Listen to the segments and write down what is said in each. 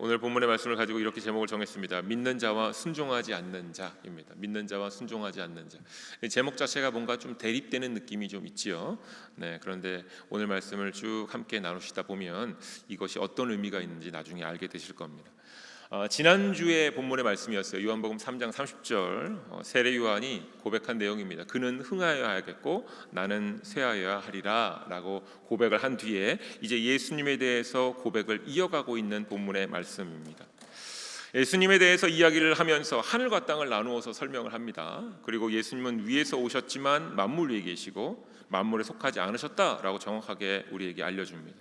오늘 본문의 말씀을 가지고 이렇게 제목을 정했습니다. 믿는 자와 순종하지 않는 자입니다. 믿는 자와 순종하지 않는 자. 제목 자체가 뭔가 좀 대립되는 느낌이 좀 있지요. 그런데 오늘 말씀을 쭉 함께 나누시다 보면 이것이 어떤 의미가 있는지 나중에 알게 되실 겁니다. 지난주에 본문의 말씀이었어요. 요한복음 3장 30절 세례 요한이 고백한 내용입니다. 그는 흥하여야 하겠고 나는 쇠하여야 하리라 라고 고백을 한 뒤에 이제 예수님에 대해서 고백을 이어가고 있는 본문의 말씀입니다. 예수님에 대해서 이야기를 하면서 하늘과 땅을 나누어서 설명을 합니다. 그리고 예수님은 위에서 오셨지만 만물 위에 계시고 만물에 속하지 않으셨다라고 정확하게 우리에게 알려줍니다.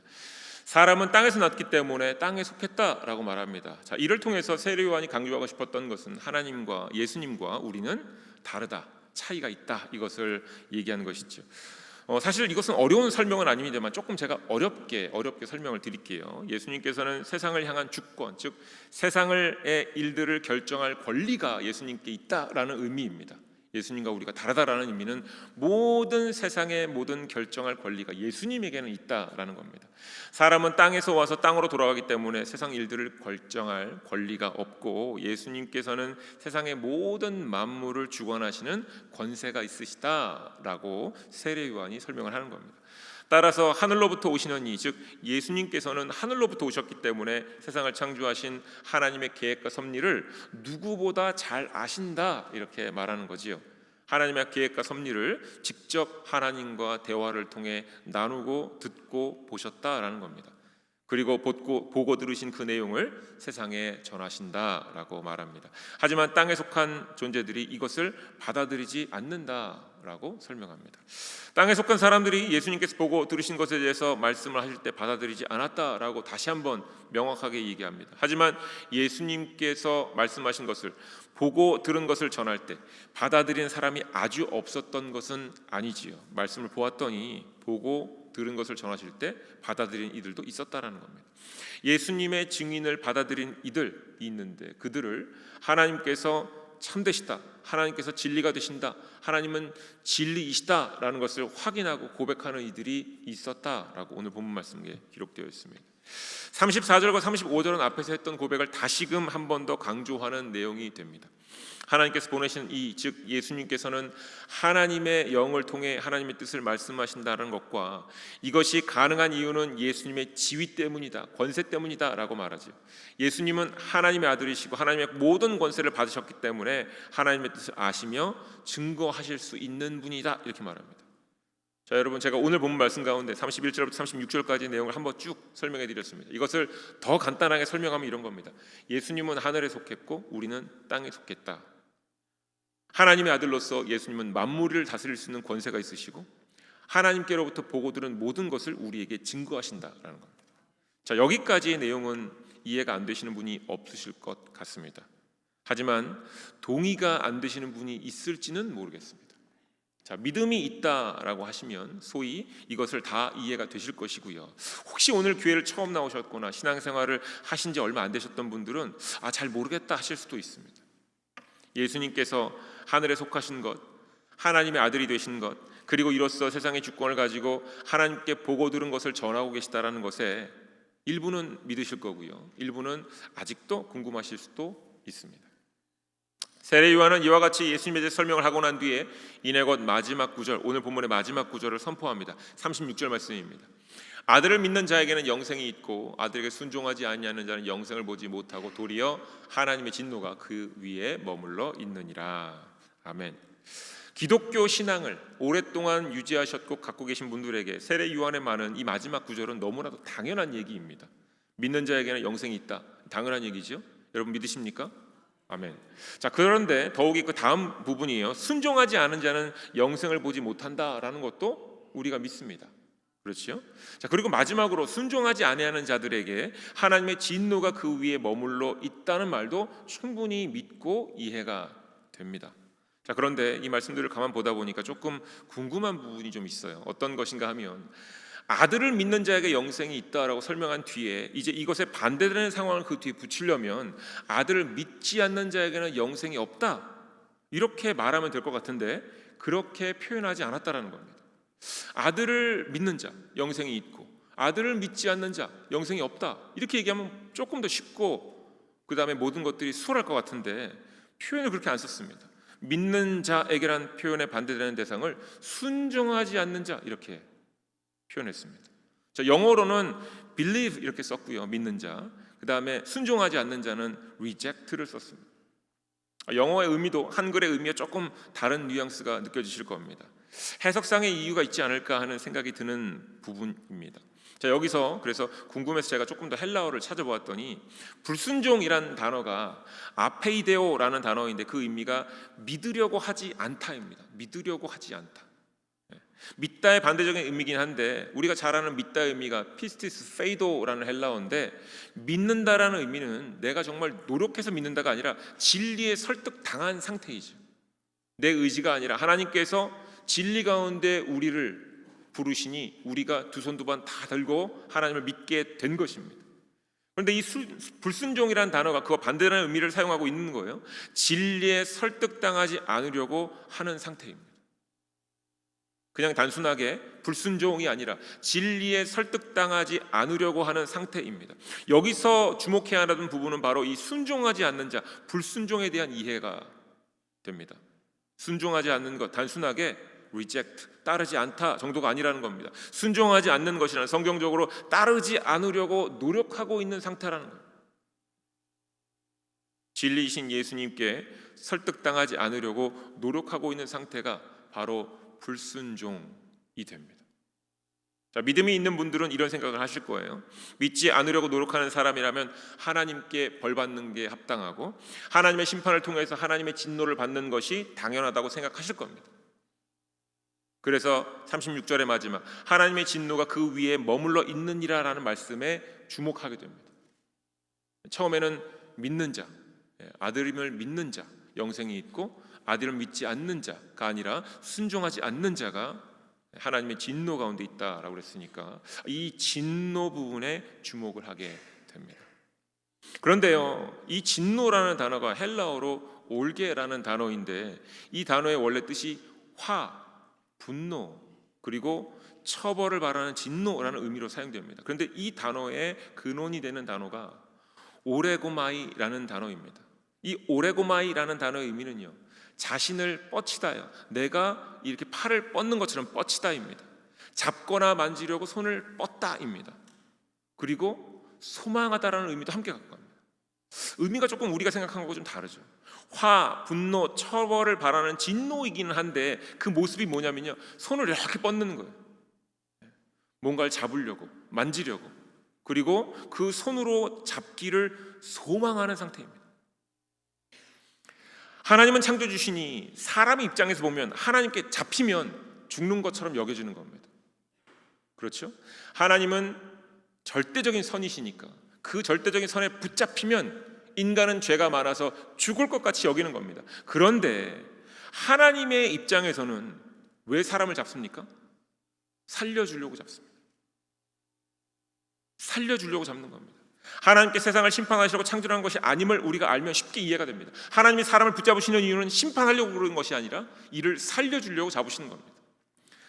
사람은 땅에서 났기 때문에 땅에 속했다라고 말합니다. 자, 이를 통해서 세례 요한이 강조하고 싶었던 것은 하나님과 예수님과 우리는 다르다, 차이가 있다, 이것을 얘기하는 것이죠. 사실 이것은 어려운 설명은 아닙니다만 조금 제가 어렵게 설명을 드릴게요. 예수님께서는 세상을 향한 주권, 즉 세상의 일들을 결정할 권리가 예수님께 있다라는 의미입니다. 예수님과 우리가 다르다라는 의미는 모든 세상의 모든 결정할 권리가 예수님에게는 있다라는 겁니다. 사람은 땅에서 와서 땅으로 돌아가기 때문에 세상 일들을 결정할 권리가 없고 예수님께서는 세상의 모든 만물을 주관하시는 권세가 있으시다라고 세례 요한이 설명을 하는 겁니다. 따라서 하늘로부터 오시는 이, 즉 예수님께서는 하늘로부터 오셨기 때문에 세상을 창조하신 하나님의 계획과 섭리를 누구보다 잘 아신다, 이렇게 말하는 거지요. 하나님의 계획과 섭리를 직접 하나님과 대화를 통해 나누고 듣고 보셨다라는 겁니다. 그리고 보고 들으신 그 내용을 세상에 전하신다라고 말합니다. 하지만 땅에 속한 존재들이 이것을 받아들이지 않는다라고 설명합니다. 땅에 속한 사람들이 예수님께서 보고 들으신 것에 대해서 말씀을 하실 때 받아들이지 않았다라고 다시 한번 명확하게 얘기합니다. 하지만 예수님께서 말씀하신 것을 보고 들은 것을 전할 때 받아들인 사람이 아주 없었던 것은 아니지요. 말씀을 보았더니 보고 들은 것을 전하실 때 받아들인 이들도 있었다라는 겁니다. 예수님의 증인을 받아들인 이들이 있는데 그들을 하나님께서 참되시다, 하나님께서 진리가 되신다, 하나님은 진리이시다라는 것을 확인하고 고백하는 이들이 있었다라고 오늘 본문 말씀에 기록되어 있습니다. 34절과 35절은 앞에서 했던 고백을 다시금 한 번 더 강조하는 내용이 됩니다. 하나님께서 보내신 이, 즉 예수님께서는 하나님의 영을 통해 하나님의 뜻을 말씀하신다는 것과 이것이 가능한 이유는 예수님의 지위 때문이다, 권세 때문이다 라고 말하죠. 예수님은 하나님의 아들이시고 하나님의 모든 권세를 받으셨기 때문에 하나님의 뜻을 아시며 증거하실 수 있는 분이다, 이렇게 말합니다. 자, 여러분, 제가 오늘 본 말씀 가운데 31절부터 36절까지 내용을 한번 쭉 설명해 드렸습니다. 이것을 더 간단하게 설명하면 이런 겁니다. 예수님은 하늘에 속했고 우리는 땅에 속했다. 하나님의 아들로서 예수님은 만물을 다스릴 수 있는 권세가 있으시고 하나님께로부터 보고 들은 모든 것을 우리에게 증거하신다라는 겁니다. 자, 여기까지의 내용은 이해가 안 되시는 분이 없으실 것 같습니다. 하지만 동의가 안 되시는 분이 있을지는 모르겠습니다. 자, 믿음이 있다라고 하시면 소위 이것을 다 이해가 되실 것이고요. 혹시 오늘 교회를 처음 나오셨거나 신앙생활을 하신 지 얼마 안 되셨던 분들은 잘 모르겠다 하실 수도 있습니다. 예수님께서 하늘에 속하신 것, 하나님의 아들이 되신 것, 그리고 이로써 세상의 주권을 가지고 하나님께 보고 들은 것을 전하고 계시다라는 것에 일부는 믿으실 거고요, 일부는 아직도 궁금하실 수도 있습니다. 세례 요한은 이와 같이 예수님에 대해 설명을 하고 난 뒤에 이내 곧 마지막 구절, 오늘 본문의 마지막 구절을 선포합니다. 36절 말씀입니다. 아들을 믿는 자에게는 영생이 있고 아들에게 순종하지 아니하는 자는 영생을 보지 못하고 도리어 하나님의 진노가 그 위에 머물러 있느니라. 아멘. 기독교 신앙을 오랫동안 유지하셨고 갖고 계신 분들에게 세례 요한의 말은 이 마지막 구절은 너무나도 당연한 얘기입니다. 믿는 자에게는 영생이 있다, 당연한 얘기죠. 여러분 믿으십니까? 아멘. 자, 그런데 더욱이 그 다음 부분이에요. 순종하지 않은 자는 영생을 보지 못한다라는 것도 우리가 믿습니다. 그렇죠? 자, 그리고 마지막으로 순종하지 아니하는 자들에게 하나님의 진노가 그 위에 머물러 있다는 말도 충분히 믿고 이해가 됩니다. 자, 그런데 이 말씀들을 가만 보다 보니까 조금 궁금한 부분이 좀 있어요. 어떤 것인가 하면 아들을 믿는 자에게 영생이 있다라고 설명한 뒤에 이제 이것에 반대되는 상황을 그 뒤에 붙이려면 아들을 믿지 않는 자에게는 영생이 없다, 이렇게 말하면 될 것 같은데 그렇게 표현하지 않았다라는 겁니다. 아들을 믿는 자 영생이 있고 아들을 믿지 않는 자 영생이 없다. 이렇게 얘기하면 조금 더 쉽고 그 다음에 모든 것들이 수월할 것 같은데 표현을 그렇게 안 썼습니다. 믿는 자에게란 표현에 반대되는 대상을 순종하지 않는 자 이렇게 표현했습니다. 자, 영어로는 believe 이렇게 썼고요. 믿는 자. 그 다음에 순종하지 않는 자는 reject를 썼습니다. 영어의 의미도 한글의 의미와 조금 다른 뉘앙스가 느껴지실 겁니다. 해석상의 이유가 있지 않을까 하는 생각이 드는 부분입니다. 자, 여기서 그래서 궁금해서 제가 조금 더 헬라어를 찾아보았더니 불순종이라는 단어가 아페이데오라는 단어인데 그 의미가 믿으려고 하지 않다입니다. 믿으려고 하지 않다. 믿다의 반대적인 의미긴 한데 우리가 잘 아는 믿다의 의미가 피스티스 페이도라는 헬라어인데 믿는다라는 의미는 내가 정말 노력해서 믿는다가 아니라 진리에 설득당한 상태이죠. 내 의지가 아니라 하나님께서 진리 가운데 우리를 부르시니 우리가 두 손 두 번 다 들고 하나님을 믿게 된 것입니다. 그런데 이 불순종이라는 단어가 그와 반대라는 의미를 사용하고 있는 거예요. 진리에 설득당하지 않으려고 하는 상태입니다. 그냥 단순하게 불순종이 아니라 진리에 설득당하지 않으려고 하는 상태입니다. 여기서 주목해야 하는 부분은 바로 이 순종하지 않는 자, 불순종에 대한 이해가 됩니다. 순종하지 않는 것, 단순하게 reject, 따르지 않다 정도가 아니라는 겁니다. 순종하지 않는 것이란 성경적으로 따르지 않으려고 노력하고 있는 상태라는 거예요. 진리이신 예수님께 설득당하지 않으려고 노력하고 있는 상태가 바로 불순종이 됩니다. 자, 믿음이 있는 분들은 이런 생각을 하실 거예요. 믿지 않으려고 노력하는 사람이라면 하나님께 벌 받는 게 합당하고 하나님의 심판을 통해서 하나님의 진노를 받는 것이 당연하다고 생각하실 겁니다. 그래서 36절의 마지막 하나님의 진노가 그 위에 머물러 있느니라라는 말씀에 주목하게 됩니다. 처음에는 믿는 자, 아들임을 믿는 자, 영생이 있고 아들을 믿지 않는 자가 아니라 순종하지 않는 자가 하나님의 진노 가운데 있다라고 그랬으니까 이 진노 부분에 주목을 하게 됩니다. 그런데요, 이 진노라는 단어가 헬라어로 올게라는 단어인데 이 단어의 원래 뜻이 화, 분노 그리고 처벌을 바라는 진노라는 의미로 사용됩니다. 그런데 이 단어의 근원이 되는 단어가 오레고마이라는 단어입니다. 이 오레고마이라는 단어의 의미는요, 자신을 뻗치다요. 내가 이렇게 팔을 뻗는 것처럼 뻗치다입니다. 잡거나 만지려고 손을 뻗다입니다. 그리고 소망하다라는 의미도 함께 갖고 갑니다. 의미가 조금 우리가 생각한 거하고 좀 다르죠. 화, 분노, 처벌을 바라는 진노이기는 한데 그 모습이 뭐냐면요, 손을 이렇게 뻗는 거예요. 뭔가를 잡으려고, 만지려고, 그리고 그 손으로 잡기를 소망하는 상태입니다. 하나님은 창조주시니 사람의 입장에서 보면 하나님께 잡히면 죽는 것처럼 여겨지는 겁니다. 그렇죠? 하나님은 절대적인 선이시니까 그 절대적인 선에 붙잡히면 인간은 죄가 많아서 죽을 것 같이 여기는 겁니다. 그런데 하나님의 입장에서는 왜 사람을 잡습니까? 살려주려고 잡습니다. 살려주려고 잡는 겁니다. 하나님께 세상을 심판하시려고 창조한 것이 아님을 우리가 알면 쉽게 이해가 됩니다. 하나님이 사람을 붙잡으시는 이유는 심판하려고 그러는 것이 아니라 이를 살려주려고 잡으시는 겁니다.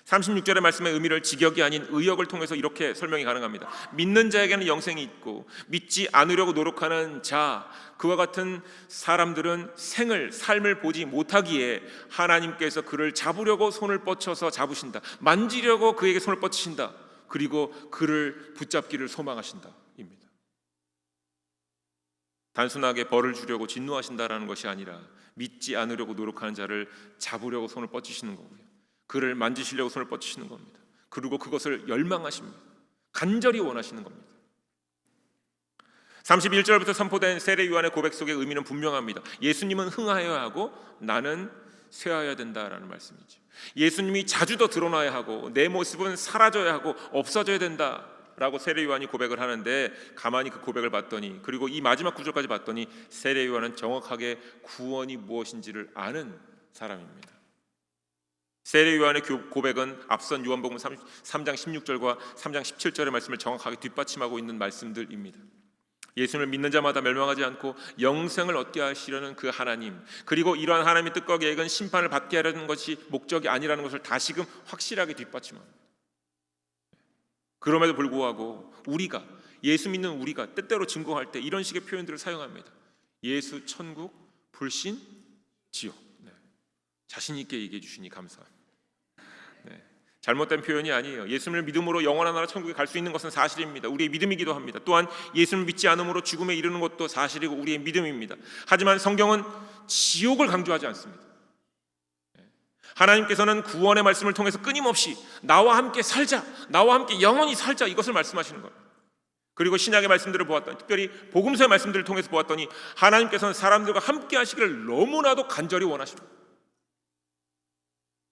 36절의 말씀의 의미를 직역이 아닌 의역을 통해서 이렇게 설명이 가능합니다. 믿는 자에게는 영생이 있고 믿지 않으려고 노력하는 자, 그와 같은 사람들은 삶을 보지 못하기에 하나님께서 그를 잡으려고 손을 뻗쳐서 잡으신다. 만지려고 그에게 손을 뻗치신다. 그리고 그를 붙잡기를 소망하신다 입니다. 단순하게 벌을 주려고 진노하신다라는 것이 아니라 믿지 않으려고 노력하는 자를 잡으려고 손을 뻗치시는 거고요. 그를 만지시려고 손을 뻗치시는 겁니다. 그리고 그것을 열망하십니다. 간절히 원하시는 겁니다. 31절부터 선포된 세례 요한의 고백 속의 의미는 분명합니다. 예수님은 흥하여야 하고 나는 쇠하여야 된다라는 말씀이죠. 예수님이 자주 더 드러나야 하고 내 모습은 사라져야 하고 없어져야 된다라고 세례 요한이 고백을 하는데 가만히 그 고백을 봤더니 그리고 이 마지막 구절까지 봤더니 세례 요한은 정확하게 구원이 무엇인지를 아는 사람입니다. 세례 요한의 고백은 앞선 요한복음 3장 16절과 3장 17절의 말씀을 정확하게 뒷받침하고 있는 말씀들입니다. 예수님을 믿는 자마다 멸망하지 않고 영생을 얻게 하시려는 그 하나님, 그리고 이러한 하나님의 뜻과 계획은 심판을 받게 하려는 것이 목적이 아니라는 것을 다시금 확실하게 뒷받침합니다. 그럼에도 불구하고 우리가, 예수 믿는 우리가 때때로 증거할 때 이런 식의 표현들을 사용합니다. 예수 천국, 불신 지옥. 네. 자신 있게 얘기해 주시니 감사합니다. 네. 잘못된 표현이 아니에요. 예수님을 믿음으로 영원한 나라 천국에 갈 수 있는 것은 사실입니다. 우리의 믿음이기도 합니다. 또한 예수님을 믿지 않음으로 죽음에 이르는 것도 사실이고 우리의 믿음입니다. 하지만 성경은 지옥을 강조하지 않습니다. 하나님께서는 구원의 말씀을 통해서 끊임없이 나와 함께 살자, 나와 함께 영원히 살자, 이것을 말씀하시는 겁니다. 그리고 신약의 말씀들을 보았더니, 특별히 복음서의 말씀들을 통해서 보았더니 하나님께서는 사람들과 함께 하시기를 너무나도 간절히 원하십니다.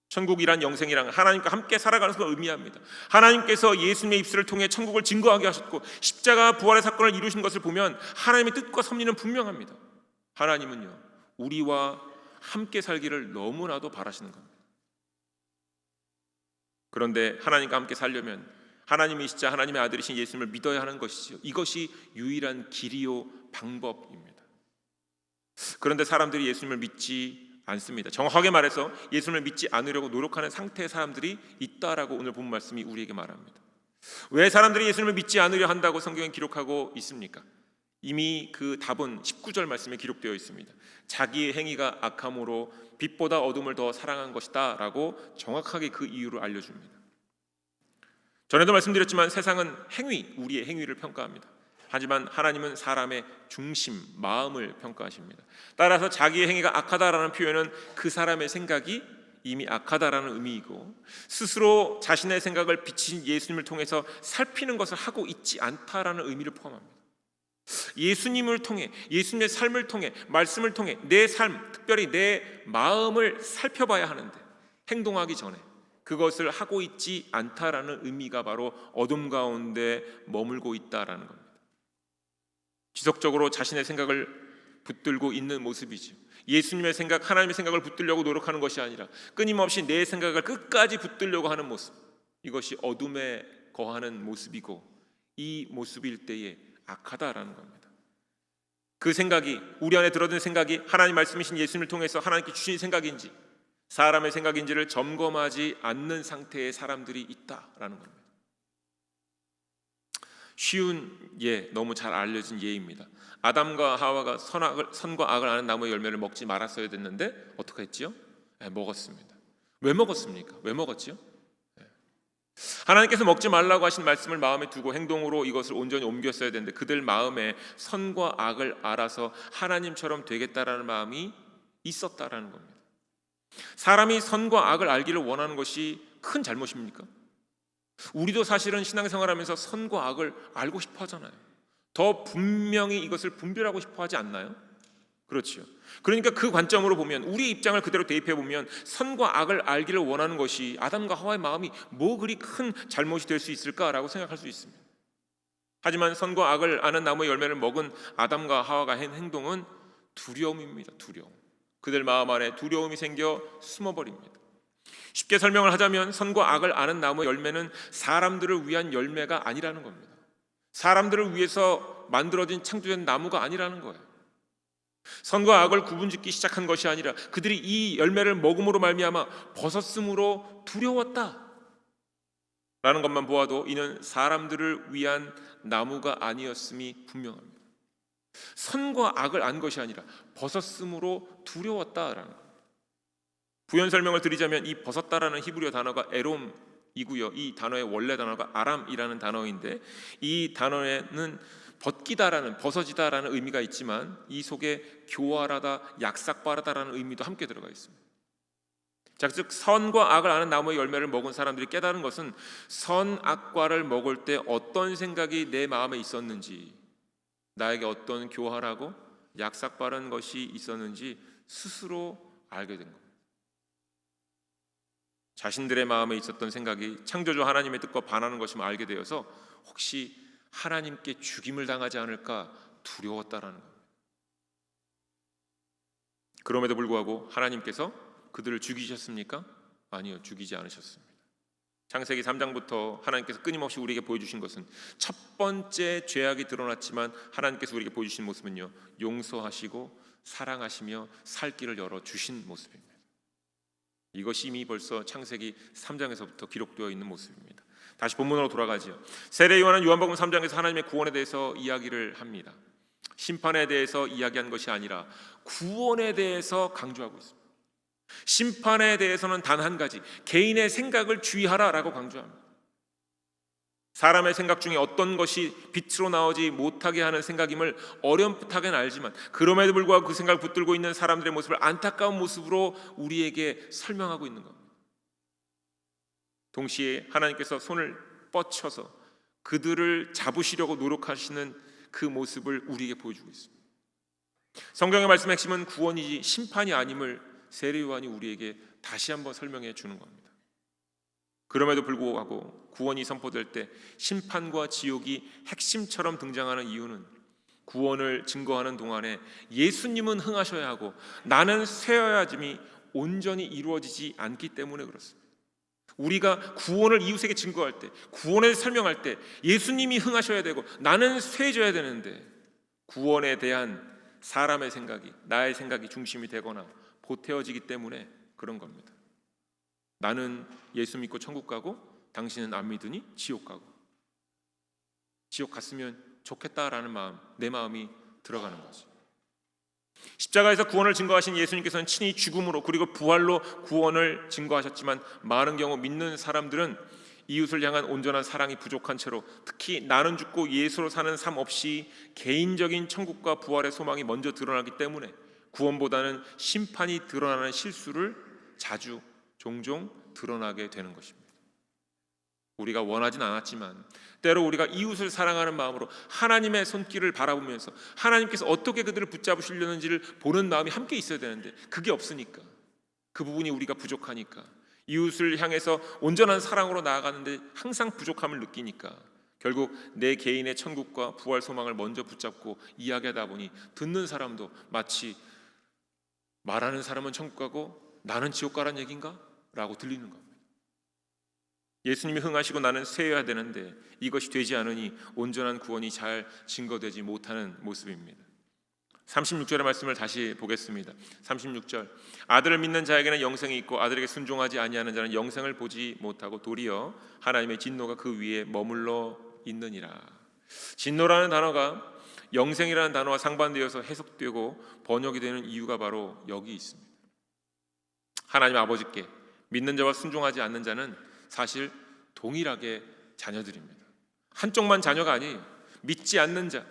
천국이란 영생이란 하나님과 함께 살아가는 것을 의미합니다. 하나님께서 예수님의 입술을 통해 천국을 증거하게 하셨고 십자가 부활의 사건을 이루신 것을 보면 하나님의 뜻과 섭리는 분명합니다. 하나님은요, 우리와 함께 살기를 너무나도 바라시는 겁니다. 그런데 하나님과 함께 살려면 하나님이시자 하나님의 아들이신 예수님을 믿어야 하는 것이지요. 이것이 유일한 길이요 방법입니다. 그런데 사람들이 예수님을 믿지 않습니다. 정확하게 말해서 예수님을 믿지 않으려고 노력하는 상태의 사람들이 있다라고 오늘 본 말씀이 우리에게 말합니다. 왜 사람들이 예수님을 믿지 않으려 한다고 성경에 기록하고 있습니까? 이미 그 답은 19절 말씀에 기록되어 있습니다. 자기의 행위가 악함으로 빛보다 어둠을 더 사랑한 것이다 라고 정확하게 그 이유를 알려줍니다. 전에도 말씀드렸지만 세상은 행위, 우리의 행위를 평가합니다. 하지만 하나님은 사람의 중심, 마음을 평가하십니다. 따라서 자기의 행위가 악하다라는 표현은 그 사람의 생각이 이미 악하다라는 의미이고, 스스로 자신의 생각을 비친 예수님을 통해서 살피는 것을 하고 있지 않다라는 의미를 포함합니다. 예수님을 통해, 예수님의 삶을 통해, 말씀을 통해 내 삶, 특별히 내 마음을 살펴봐야 하는데 행동하기 전에 그것을 하고 있지 않다라는 의미가 바로 어둠 가운데 머물고 있다라는 겁니다. 지속적으로 자신의 생각을 붙들고 있는 모습이죠. 예수님의 생각, 하나님의 생각을 붙들려고 노력하는 것이 아니라 끊임없이 내 생각을 끝까지 붙들려고 하는 모습, 이것이 어둠에 거하는 모습이고, 이 모습일 때에 악하다라는 겁니다. 그 생각이, 우리 안에 들어든 생각이 하나님 말씀이신 예수님을 통해서 하나님께 주신 생각인지 사람의 생각인지를 점검하지 않는 상태의 사람들이 있다라는 겁니다. 쉬운 예, 너무 잘 알려진 예입니다. 아담과 하와가 선과 악을 아는 나무의 열매를 먹지 말았어야 됐는데 어떻게 했지요? 먹었습니다. 왜 먹었습니까? 왜 먹었지요? 하나님께서 먹지 말라고 하신 말씀을 마음에 두고 행동으로 이것을 온전히 옮겼어야 되는데 그들 마음에 선과 악을 알아서 하나님처럼 되겠다라는 마음이 있었다라는 겁니다. 사람이 선과 악을 알기를 원하는 것이 큰 잘못입니까? 우리도 사실은 신앙생활하면서 선과 악을 알고 싶어 하잖아요. 더 분명히 이것을 분별하고 싶어 하지 않나요? 그렇죠. 그러니까 그 관점으로 보면, 우리 입장을 그대로 대입해 보면 선과 악을 알기를 원하는 것이 아담과 하와의 마음이 뭐 그리 큰 잘못이 될 수 있을까라고 생각할 수 있습니다. 하지만 선과 악을 아는 나무의 열매를 먹은 아담과 하와가 한 행동은 두려움입니다. 두려움. 그들 마음 안에 두려움이 생겨 숨어버립니다. 쉽게 설명을 하자면 선과 악을 아는 나무의 열매는 사람들을 위한 열매가 아니라는 겁니다. 사람들을 위해서 만들어진 창조된 나무가 아니라는 거예요. 선과 악을 구분짓기 시작한 것이 아니라 그들이 이 열매를 먹음으로 말미암아 벗었으므로 두려웠다 라는 것만 보아도 이는 사람들을 위한 나무가 아니었음이 분명합니다. 선과 악을 안 것이 아니라 벗었으므로 두려웠다라는 겁니다. 부연 설명을 드리자면 이 벗었다라는 히브리어 단어가 에롬이고요. 이 단어의 원래 단어가 아람이라는 단어인데 이 단어에는 벗기다라는, 벗어지다라는 의미가 있지만 이 속에 교활하다, 약삭빠르다라는 의미도 함께 들어가 있습니다. 즉 선과 악을 아는 나무의 열매를 먹은 사람들이 깨달은 것은 선악과를 먹을 때 어떤 생각이 내 마음에 있었는지, 나에게 어떤 교활하고 약삭빠른 것이 있었는지 스스로 알게 된 겁니다. 자신들의 마음에 있었던 생각이 창조주 하나님의 뜻과 반하는 것임을 알게 되어서 혹시 하나님께 죽임을 당하지 않을까 두려웠다라는 겁니다. 그럼에도 불구하고 하나님께서 그들을 죽이셨습니까? 아니요, 죽이지 않으셨습니다. 창세기 3장부터 하나님께서 끊임없이 우리에게 보여주신 것은 첫 번째 죄악이 드러났지만 하나님께서 우리에게 보여주신 모습은요, 용서하시고 사랑하시며 살 길을 열어주신 모습입니다. 이것이 이미 벌써 창세기 3장에서부터 기록되어 있는 모습입니다. 다시 본문으로 돌아가지요. 세례 요한은 요한복음 3장에서 하나님의 구원에 대해서 이야기를 합니다. 심판에 대해서 이야기한 것이 아니라 구원에 대해서 강조하고 있습니다. 심판에 대해서는 단 한 가지, 개인의 생각을 주의하라라고 강조합니다. 사람의 생각 중에 어떤 것이 빛으로 나오지 못하게 하는 생각임을 어렴풋하게는 알지만 그럼에도 불구하고 그 생각을 붙들고 있는 사람들의 모습을 안타까운 모습으로 우리에게 설명하고 있는 겁니다. 동시에 하나님께서 손을 뻗쳐서 그들을 잡으시려고 노력하시는 그 모습을 우리에게 보여주고 있습니다. 성경의 말씀의 핵심은 구원이지 심판이 아님을 세례 요한이 우리에게 다시 한번 설명해 주는 겁니다. 그럼에도 불구하고 구원이 선포될 때 심판과 지옥이 핵심처럼 등장하는 이유는 구원을 증거하는 동안에 예수님은 흥하셔야 하고 나는 쇠어야짐이 온전히 이루어지지 않기 때문에 그렇습니다. 우리가 구원을 이웃에게 증거할 때, 구원을 설명할 때 예수님이 흥하셔야 되고 나는 쇠해져야 되는데 구원에 대한 사람의 생각이, 나의 생각이 중심이 되거나 보태어지기 때문에 그런 겁니다. 나는 예수 믿고 천국 가고 당신은 안 믿으니 지옥 가고, 지옥 갔으면 좋겠다라는 마음, 내 마음이 들어가는 거죠. 십자가에서 구원을 증거하신 예수님께서는 친히 죽음으로 그리고 부활로 구원을 증거하셨지만 많은 경우 믿는 사람들은 이웃을 향한 온전한 사랑이 부족한 채로 특히 나는 죽고 예수로 사는 삶 없이 개인적인 천국과 부활의 소망이 먼저 드러나기 때문에 구원보다는 심판이 드러나는 실수를 종종 드러나게 되는 것입니다. 우리가 원하진 않았지만 때로 우리가 이웃을 사랑하는 마음으로 하나님의 손길을 바라보면서 하나님께서 어떻게 그들을 붙잡으시려는지를 보는 마음이 함께 있어야 되는데 그게 없으니까, 그 부분이 우리가 부족하니까, 이웃을 향해서 온전한 사랑으로 나아가는데 항상 부족함을 느끼니까 결국 내 개인의 천국과 부활 소망을 먼저 붙잡고 이야기하다 보니 듣는 사람도 마치 말하는 사람은 천국 가고 나는 지옥 가란 얘기인가? 라고 들리는 겁니다. 예수님이 흥하시고 나는 쇠해야 되는데 이것이 되지 않으니 온전한 구원이 잘 증거되지 못하는 모습입니다. 36절의 말씀을 다시 보겠습니다. 36절, 아들을 믿는 자에게는 영생이 있고 아들에게 순종하지 아니하는 자는 영생을 보지 못하고 도리어 하나님의 진노가 그 위에 머물러 있느니라. 진노라는 단어가 영생이라는 단어와 상반되어서 해석되고 번역이 되는 이유가 바로 여기 있습니다. 하나님 아버지께 믿는 자와 순종하지 않는 자는 사실 동일하게 자녀들입니다. 한쪽만 자녀가 아니에요. 믿지 않는 자,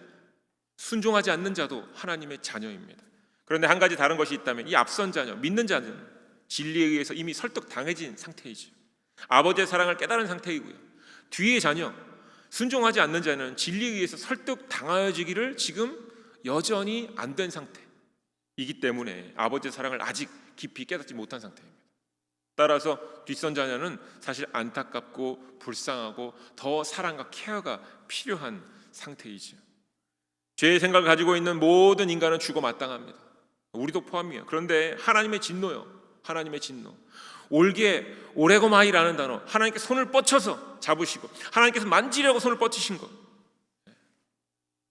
순종하지 않는 자도 하나님의 자녀입니다. 그런데 한 가지 다른 것이 있다면 이 앞선 자녀, 믿는 자는 진리에 의해서 이미 설득당해진 상태이죠. 아버지의 사랑을 깨달은 상태이고요. 뒤의 자녀, 순종하지 않는 자는 진리에 의해서 설득당하여지기를 지금 여전히 안 된 상태이기 때문에 아버지의 사랑을 아직 깊이 깨닫지 못한 상태입니다. 따라서 뒷선 자녀는 사실 안타깝고 불쌍하고 더 사랑과 케어가 필요한 상태이죠. 죄의 생각을 가지고 있는 모든 인간은 죽어 마땅합니다. 우리도 포함이에요. 그런데 하나님의 진노요. 하나님의 진노. 올게 오레고마이라는 단어, 하나님께서 손을 뻗쳐서 잡으시고 하나님께서 만지려고 손을 뻗치신 것.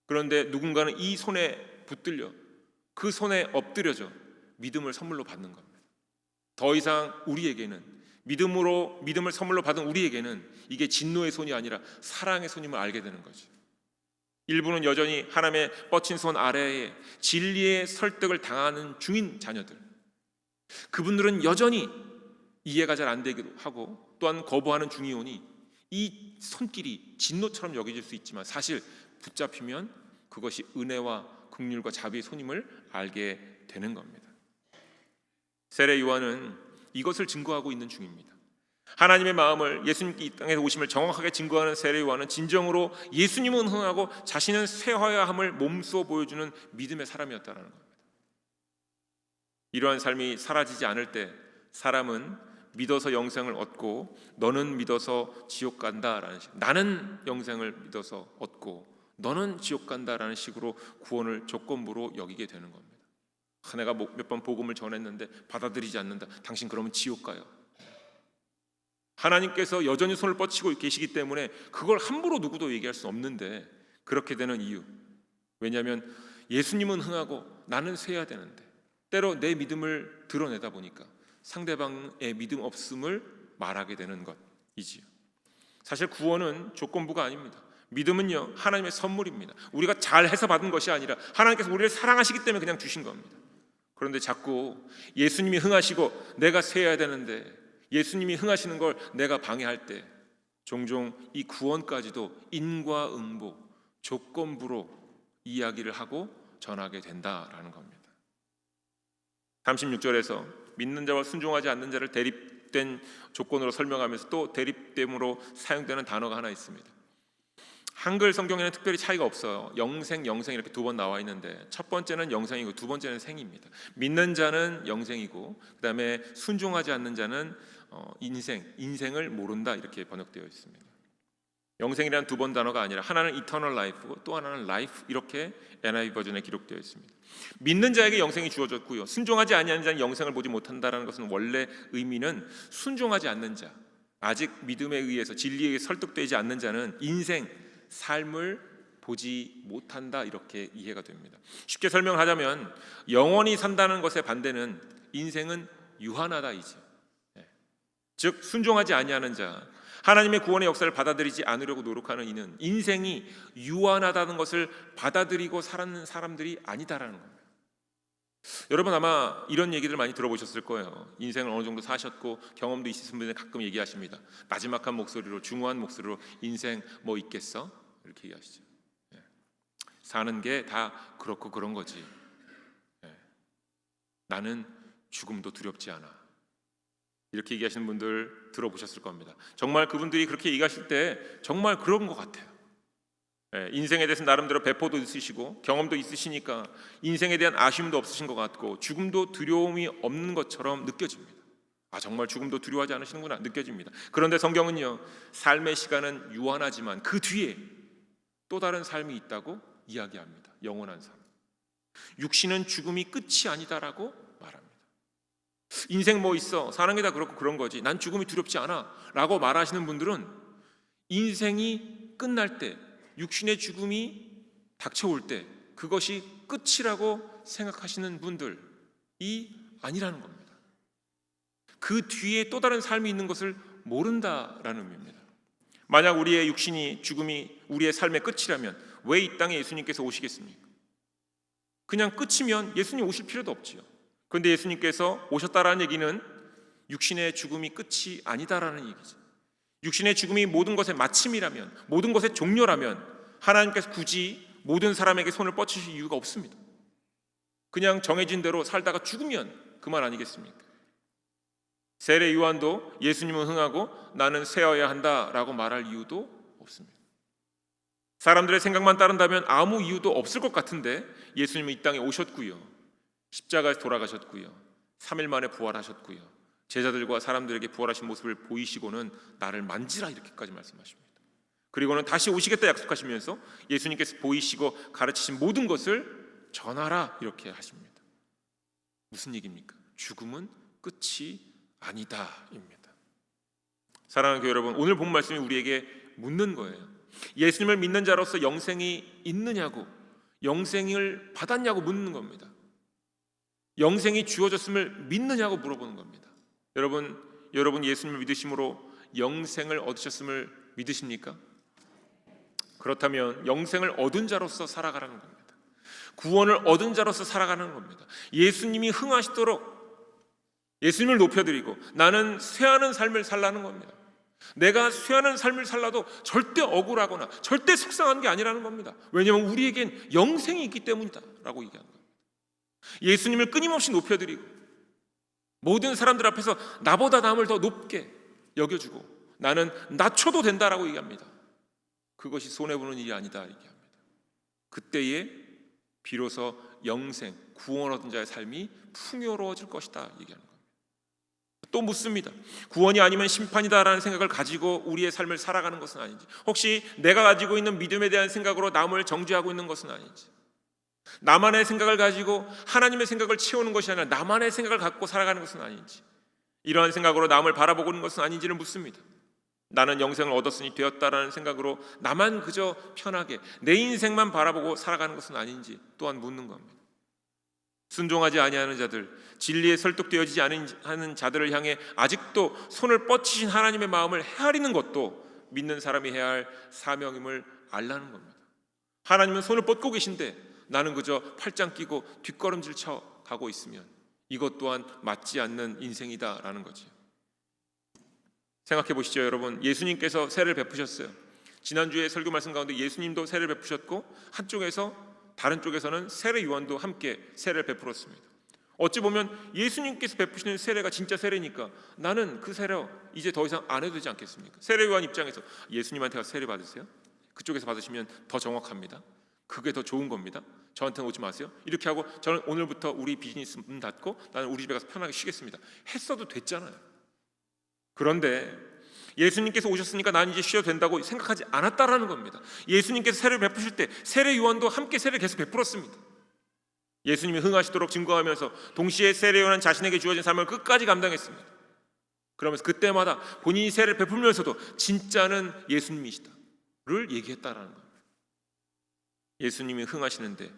그런데 누군가는 이 손에 붙들려 그 손에 엎드려져 믿음을 선물로 받는 겁니다. 더 이상 우리에게는 믿음을 선물로 받은 우리에게는 이게 진노의 손이 아니라 사랑의 손임을 알게 되는 거죠. 일부는 여전히 하나님의 뻗친 손 아래에 진리의 설득을 당하는 중인 자녀들, 그분들은 여전히 이해가 잘 안 되기도 하고 또한 거부하는 중이오니 이 손길이 진노처럼 여겨질 수 있지만 사실 붙잡히면 그것이 은혜와 긍휼과 자비의 손임을 알게 되는 겁니다. 세례 요한은 이것을 증거하고 있는 중입니다. 하나님의 마음을, 예수님께 이 땅에 오심을 정확하게 증거하는 세례 요한은 진정으로 예수님은 흥하고 자신은 쇠하여야 함을 몸소 보여주는 믿음의 사람이었다는 겁니다. 이러한 삶이 사라지지 않을 때 사람은 믿어서 영생을 얻고 너는 믿어서 지옥 간다라는 식, 나는 영생을 믿어서 얻고 너는 지옥 간다라는 식으로 구원을 조건부로 여기게 되는 겁니다. 내가 몇 번 복음을 전했는데 받아들이지 않는다. 당신 그러면 지옥 가요. 하나님께서 여전히 손을 뻗치고 계시기 때문에 그걸 함부로 누구도 얘기할 수 없는데 그렇게 되는 이유, 왜냐하면 예수님은 흥하고 나는 쇠해야 되는데 때로 내 믿음을 드러내다 보니까 상대방의 믿음 없음을 말하게 되는 것이지요. 사실 구원은 조건부가 아닙니다. 믿음은요, 하나님의 선물입니다. 우리가 잘해서 받은 것이 아니라 하나님께서 우리를 사랑하시기 때문에 그냥 주신 겁니다. 그런데 자꾸 예수님이 흥하시고 내가 세야 되는데 예수님이 흥하시는 걸 내가 방해할 때 종종 이 구원까지도 인과응보, 조건부로 이야기를 하고 전하게 된다라는 겁니다. 36절에서 믿는 자와 순종하지 않는 자를 대립된 조건으로 설명하면서 또 대립됨으로 사용되는 단어가 하나 있습니다. 한글 성경에는 특별히 차이가 없어요. 영생, 영생 이렇게 두 번 나와 있는데 첫 번째는 영생이고 두 번째는 생입니다. 믿는 자는 영생이고 그다음에 순종하지 않는 자는 인생을 모른다 이렇게 번역되어 있습니다. 영생이라는 두 번 단어가 아니라 하나는 eternal life고 또 하나는 life 이렇게 NIV 버전에 기록되어 있습니다. 믿는 자에게 영생이 주어졌고요. 순종하지 아니하는 자는 영생을 보지 못한다라는 것은 원래 의미는 순종하지 않는 자, 아직 믿음에 의해서 진리에 의해 설득되지 않는 자는 인생, 삶을 보지 못한다 이렇게 이해가 됩니다. 쉽게 설명을 하자면 영원히 산다는 것의 반대는 인생은 유한하다이죠. 즉 순종하지 아니하는 자, 하나님의 구원의 역사를 받아들이지 않으려고 노력하는 이는 인생이 유한하다는 것을 받아들이고 살아가는 사람들이 아니다라는 겁니다. 여러분 아마 이런 얘기들 많이 들어보셨을 거예요. 인생을 어느 정도 사셨고 경험도 있으신 분들 가끔 얘기하십니다. 나지막한 목소리로, 중후한 목소리로 인생 뭐 있겠어? 이렇게 얘기하시죠. 사는 게 다 그렇고 그런 거지. 나는 죽음도 두렵지 않아. 이렇게 얘기하시는 분들 들어보셨을 겁니다. 정말 그분들이 그렇게 얘기하실 때 정말 그런 것 같아요. 인생에 대해서 나름대로 배포도 있으시고 경험도 있으시니까 인생에 대한 아쉬움도 없으신 것 같고 죽음도 두려움이 없는 것처럼 느껴집니다. 아 정말 죽음도 두려워하지 않으시는구나 느껴집니다. 그런데 성경은요, 삶의 시간은 유한하지만 그 뒤에 또 다른 삶이 있다고 이야기합니다. 영원한 삶. 육신은 죽음이 끝이 아니다라고 말합니다. 인생 뭐 있어, 사는 게 다 그렇고 그런 거지, 난 죽음이 두렵지 않아 라고 말하시는 분들은 인생이 끝날 때, 육신의 죽음이 닥쳐올 때 그것이 끝이라고 생각하시는 분들이 아니라는 겁니다. 그 뒤에 또 다른 삶이 있는 것을 모른다라는 의미입니다. 만약 우리의 육신이 죽음이 우리의 삶의 끝이라면 왜 이 땅에 예수님께서 오시겠습니까? 그냥 끝이면 예수님 오실 필요도 없지요. 그런데 예수님께서 오셨다라는 얘기는 육신의 죽음이 끝이 아니다라는 얘기죠. 육신의 죽음이 모든 것의 마침이라면, 모든 것의 종료라면 하나님께서 굳이 모든 사람에게 손을 뻗치실 이유가 없습니다. 그냥 정해진 대로 살다가 죽으면 그만 아니겠습니까? 세례 요한도 예수님은 흥하고 나는 세어야 한다라고 말할 이유도 없습니다. 사람들의 생각만 따른다면 아무 이유도 없을 것 같은데 예수님은 이 땅에 오셨고요, 십자가에서 돌아가셨고요, 3일 만에 부활하셨고요, 제자들과 사람들에게 부활하신 모습을 보이시고는 나를 만지라 이렇게까지 말씀하십니다. 그리고는 다시 오시겠다 약속하시면서 예수님께서 보이시고 가르치신 모든 것을 전하라 이렇게 하십니다. 무슨 얘기입니까? 죽음은 끝이 아니다입니다. 사랑하는 교회 여러분, 오늘 본 말씀이 우리에게 묻는 거예요. 예수님을 믿는 자로서 영생이 있느냐고, 영생을 받았냐고 묻는 겁니다. 영생이 주어졌음을 믿느냐고 물어보는 겁니다. 여러분 예수님을 믿으심으로 영생을 얻으셨음을 믿으십니까? 그렇다면 영생을 얻은 자로서 살아가라는 겁니다. 구원을 얻은 자로서 살아가는 겁니다. 예수님이 흥하시도록 예수님을 높여드리고 나는 쇠하는 삶을 살라는 겁니다. 내가 쇠하는 삶을 살라도 절대 억울하거나 절대 속상한 게 아니라는 겁니다. 왜냐하면 우리에겐 영생이 있기 때문이다 라고 얘기하는 겁니다. 예수님을 끊임없이 높여드리고 모든 사람들 앞에서 나보다 남을 더 높게 여겨주고 나는 낮춰도 된다라고 얘기합니다. 그것이 손해보는 일이 아니다 얘기합니다. 그때에 비로소 영생, 구원 얻은 자의 삶이 풍요로워질 것이다 얘기하는 겁니다. 또 묻습니다. 구원이 아니면 심판이다라는 생각을 가지고 우리의 삶을 살아가는 것은 아닌지, 혹시 내가 가지고 있는 믿음에 대한 생각으로 남을 정죄하고 있는 것은 아닌지, 나만의 생각을 가지고 하나님의 생각을 채우는 것이 아니라 나만의 생각을 갖고 살아가는 것은 아닌지, 이러한 생각으로 남을 바라보는 것은 아닌지를 묻습니다. 나는 영생을 얻었으니 되었다라는 생각으로 나만 그저 편하게 내 인생만 바라보고 살아가는 것은 아닌지 또한 묻는 겁니다. 순종하지 아니하는 자들, 진리에 설득되어지지 않은 자들을 향해 아직도 손을 뻗치신 하나님의 마음을 헤아리는 것도 믿는 사람이 해야 할 사명임을 알라는 겁니다. 하나님은 손을 뻗고 계신데 나는 그저 팔짱 끼고 뒷걸음질 쳐 가고 있으면 이것 또한 맞지 않는 인생이다라는 거지. 생각해 보시죠, 여러분. 예수님께서 세를 베푸셨어요. 지난주에 설교 말씀 가운데 예수님도 세를 베푸셨고 한쪽에서 다른 쪽에서는 세례 요한도 함께 세례를 베풀었습니다. 어찌 보면 예수님께서 베푸시는 세례가 진짜 세례니까 나는 그 세례 이제 더 이상 안 해도 되지 않겠습니까? 세례 요한 입장에서 예수님한테 가서 세례 받으세요. 그쪽에서 받으시면 더 정확합니다. 그게 더 좋은 겁니다. 저한테는 오지 마세요. 이렇게 하고 저는 오늘부터 우리 비즈니스 문 닫고 나는 우리 집에 가서 편하게 쉬겠습니다. 했어도 됐잖아요. 그런데 예수님께서 오셨으니까 난 이제 쉬어도 된다고 생각하지 않았다라는 겁니다. 예수님께서 세례를 베푸실 때 세례 요한도 함께 세례를 계속 베풀었습니다. 예수님이 흥하시도록 증거하면서 동시에 세례 요한은 자신에게 주어진 삶을 끝까지 감당했습니다. 그러면서 그때마다 본인이 세례를 베풀면서도 진짜는 예수님이시다를 얘기했다라는 겁니다. 예수님이 흥하시는데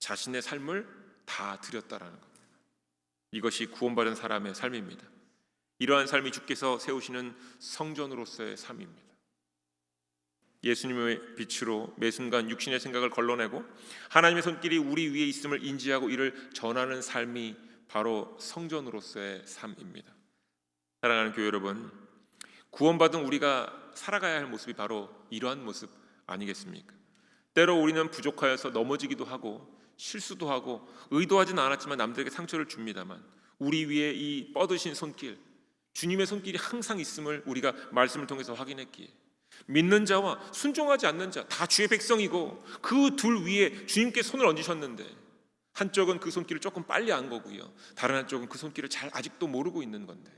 자신의 삶을 다 드렸다라는 겁니다. 이것이 구원받은 사람의 삶입니다. 이러한 삶이 주께서 세우시는 성전으로서의 삶입니다. 예수님의 빛으로 매 순간 육신의 생각을 걸러내고 하나님의 손길이 우리 위에 있음을 인지하고 이를 전하는 삶이 바로 성전으로서의 삶입니다. 사랑하는 교회 여러분, 구원받은 우리가 살아가야 할 모습이 바로 이러한 모습 아니겠습니까? 때로 우리는 부족하여서 넘어지기도 하고 실수도 하고 의도하진 않았지만 남들에게 상처를 줍니다만 우리 위에 이 뻗으신 손길, 주님의 손길이 항상 있음을 우리가 말씀을 통해서 확인했기에 믿는 자와 순종하지 않는 자 다 주의 백성이고 그 둘 위에 주님께 손을 얹으셨는데 한쪽은 그 손길을 조금 빨리 안 거고요, 다른 한쪽은 그 손길을 잘 아직도 모르고 있는 건데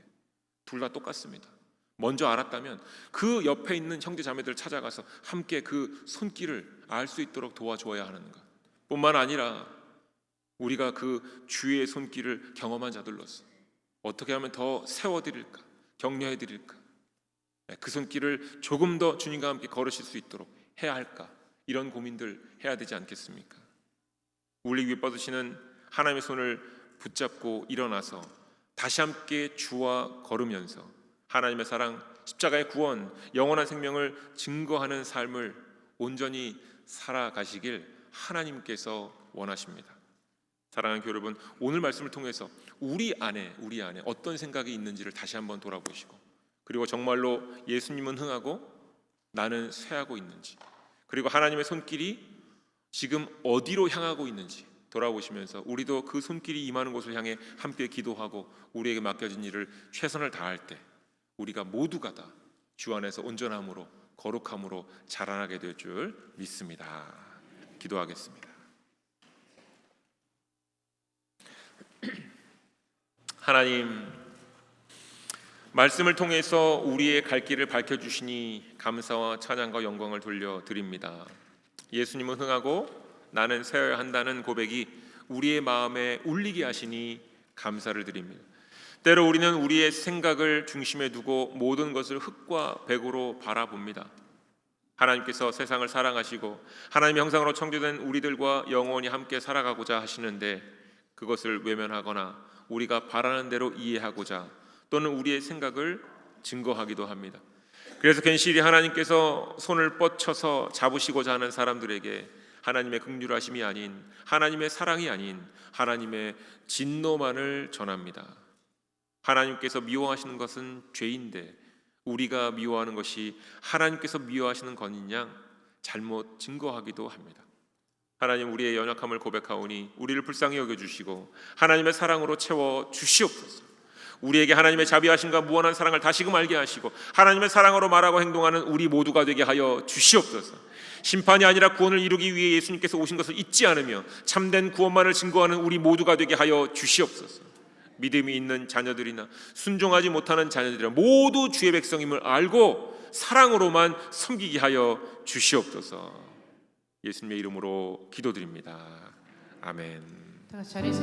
둘 다 똑같습니다. 먼저 알았다면 그 옆에 있는 형제 자매들을 찾아가서 함께 그 손길을 알 수 있도록 도와줘야 하는 것 뿐만 아니라 우리가 그 주의 손길을 경험한 자들로서 어떻게 하면 더 세워드릴까, 격려해드릴까, 그 손길을 조금 더 주님과 함께 걸으실 수 있도록 해야 할까, 이런 고민들 해야 되지 않겠습니까? 우리 위에 뻗으시는 하나님의 손을 붙잡고 일어나서 다시 함께 주와 걸으면서 하나님의 사랑, 십자가의 구원, 영원한 생명을 증거하는 삶을 온전히 살아가시길 하나님께서 원하십니다. 사랑하는 교회 여러분, 오늘 말씀을 통해서 우리 안에 어떤 생각이 있는지를 다시 한번 돌아보시고, 그리고 정말로 예수님은 흥하고 나는 쇠하고 있는지, 그리고 하나님의 손길이 지금 어디로 향하고 있는지 돌아보시면서 우리도 그 손길이 임하는 곳을 향해 함께 기도하고 우리에게 맡겨진 일을 최선을 다할 때 우리가 모두가 다 주 안에서 온전함으로 거룩함으로 자라나게 될 줄 믿습니다. 기도하겠습니다. 하나님, 말씀을 통해서 우리의 갈 길을 밝혀주시니 감사와 찬양과 영광을 돌려드립니다. 예수님은 흥하고 나는 쇠어야 한다는 고백이 우리의 마음에 울리게 하시니 감사를 드립니다. 때로 우리는 우리의 생각을 중심에 두고 모든 것을 흙과 백으로 바라봅니다. 하나님께서 세상을 사랑하시고 하나님의 형상으로 창조된 우리들과 영원히 함께 살아가고자 하시는데 그것을 외면하거나 우리가 바라는 대로 이해하고자 또는 우리의 생각을 증거하기도 합니다. 그래서 괜시리 하나님께서 손을 뻗쳐서 잡으시고자 하는 사람들에게 하나님의 긍휼하심이 아닌, 하나님의 사랑이 아닌 하나님의 진노만을 전합니다. 하나님께서 미워하시는 것은 죄인데 우리가 미워하는 것이 하나님께서 미워하시는 것인 양 잘못 증거하기도 합니다. 하나님, 우리의 연약함을 고백하오니 우리를 불쌍히 여겨주시고 하나님의 사랑으로 채워 주시옵소서. 우리에게 하나님의 자비하심과 무한한 사랑을 다시금 알게 하시고 하나님의 사랑으로 말하고 행동하는 우리 모두가 되게 하여 주시옵소서. 심판이 아니라 구원을 이루기 위해 예수님께서 오신 것을 잊지 않으며 참된 구원만을 증거하는 우리 모두가 되게 하여 주시옵소서. 믿음이 있는 자녀들이나 순종하지 못하는 자녀들이나 모두 주의 백성임을 알고 사랑으로만 섬기게 하여 주시옵소서. 예수님의 이름으로 기도드립니다. 아멘. 다 같이 자리에서